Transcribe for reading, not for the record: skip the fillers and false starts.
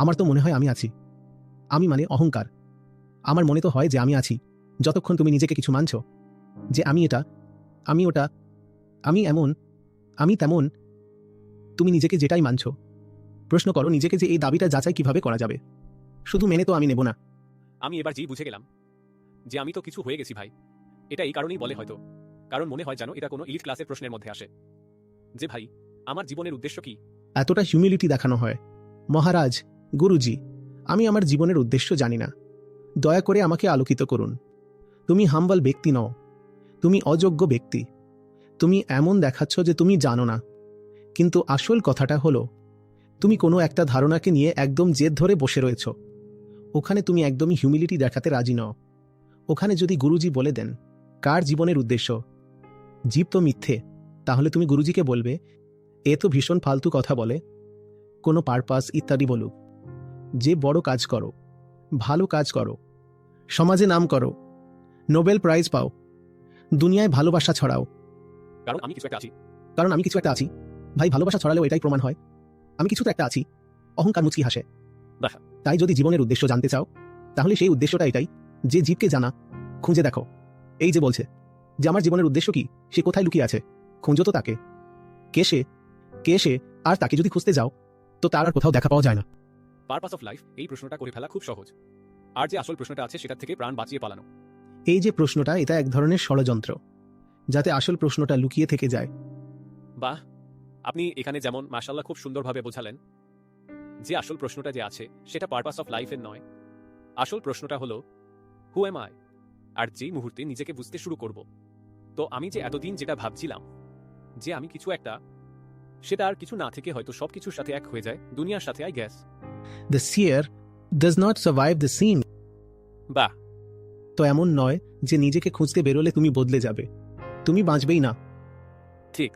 আমার তো মনে হয় আমি আছি। আমি মানে অহংকার। আমার মনে তো হয় যে আমি আছি যতক্ষণ তুমি নিজেকে কিছু মানছো, যে আমি এটা, আমি ওটা, আমি এমন, আমি তেমন। তুমি নিজেকে যেটাই মানছো, প্রশ্ন করো নিজেকে যে এই দাবিটা যাচাই কিভাবে করা যাবে। শুধু মেনে তো আমি নেব না। আমি এবার যেই বুঝে গেলাম যে আমি তো কিছু হয়ে গেছি ভাই। এটা এই কারণেই বলে হয়তো, কারণ মনে হয় যেন এটা কোনো ইলিট ক্লাসের প্রশ্নের মধ্যে আসে যে ভাই আমার জীবনের উদ্দেশ্য কি। এতটা হিউমিলিটি দেখানো হয়। মহারাজ, গুরুজি, আমি আমার জীবনের উদ্দেশ্য জানি না, দয়া করে আমাকে আলোকিত করুন। তুমি হাম্বল ব্যক্তি নও, তুমি অযোগ্য ব্যক্তি। তুমি এমন দেখাচ্ছ যে তুমি জানো না, কিন্তু আসল কথাটা হলো তুমি কোনো একটা ধারণাকে নিয়ে একদম জেদ ধরে বসে রয়েছ। ওখানে তুমি একদমই হিউমিলিটি দেখাতে রাজি নও। ওখানে যদি গুরুজি বলে দেন কার জীবনের উদ্দেশ্য, জীব তো মিথ্যে, তাহলে তুমি গুরুজিকে বলবে এ তো ভীষণ ফালতু কথা বলে, কোনো পারপাস ইত্যাদি বলুক। যে বড় কাজ করো, ভালো কাজ করো, সমাজে নাম করো, নোবেল প্রাইজ পাও, দুনিয়ায় ভালোবাসা ছড়াও। কারণ আমি কিছু একটা আছি। কারণ আমি কিছু একটা আছি। ভাই, ভালোবাসা ছড়ালেও এটাই প্রমাণ হয় আমি কিছু তো একটা আছি। অহংকার মুচকি হাসে। দেখা তাই যদি জীবনের উদ্দেশ্য জানতে চাও, তাহলে সেই উদ্দেশ্যটা এটাই যে জীবকে জানা, খুঁজে দেখো। এই যে বলছে যে আমার জীবনের উদ্দেশ্য কি, সে কোথায় লুকিয়ে আছে, খুঁজো তো তাকে। কে সে, কে সে, আর তাকে যদি খুঁজতে যাও তো তার আর কোথাও দেখা পাওয়া যায় না। পারপাস অফ লাইফ, এই প্রশ্নটা করে ফেলা খুব সহজ, আর যে আসল প্রশ্নটা আছে সেটা থেকে প্রাণ বাঁচিয়ে পালানো। এই যে প্রশ্নটা, এটা এক ধরনের ষড়যন্ত্র, যাতে আসল প্রশ্নটা লুকিয়ে থেকে যায়। বাহ, আপনি এখানে যেমন মাশাআল্লাহ খুব সুন্দরভাবে বোঝালেন যে আসল প্রশ্নটা যে আছে সেটা পারপাস অফ লাইফের নয়। আসল প্রশ্নটা হলো হু এম আই। আর যেই মুহূর্তে নিজেকে বুঝতে শুরু করব, তো আমি যে এতদিন যেটা ভাবছিলাম যে আমি কিছু একটা, সেটা আর কিছু না থেকে হয়তো সবকিছুর সাথে এক হয়ে যায়, দুনিয়ার সাথে। I guess the seer does not survive the scene. বাহ, তো এমন নয় যে নিজেকে খুঁজতে বেরোলে তুমি বদলে যাবে, তুমি বাঁচবেই না। ঠিক।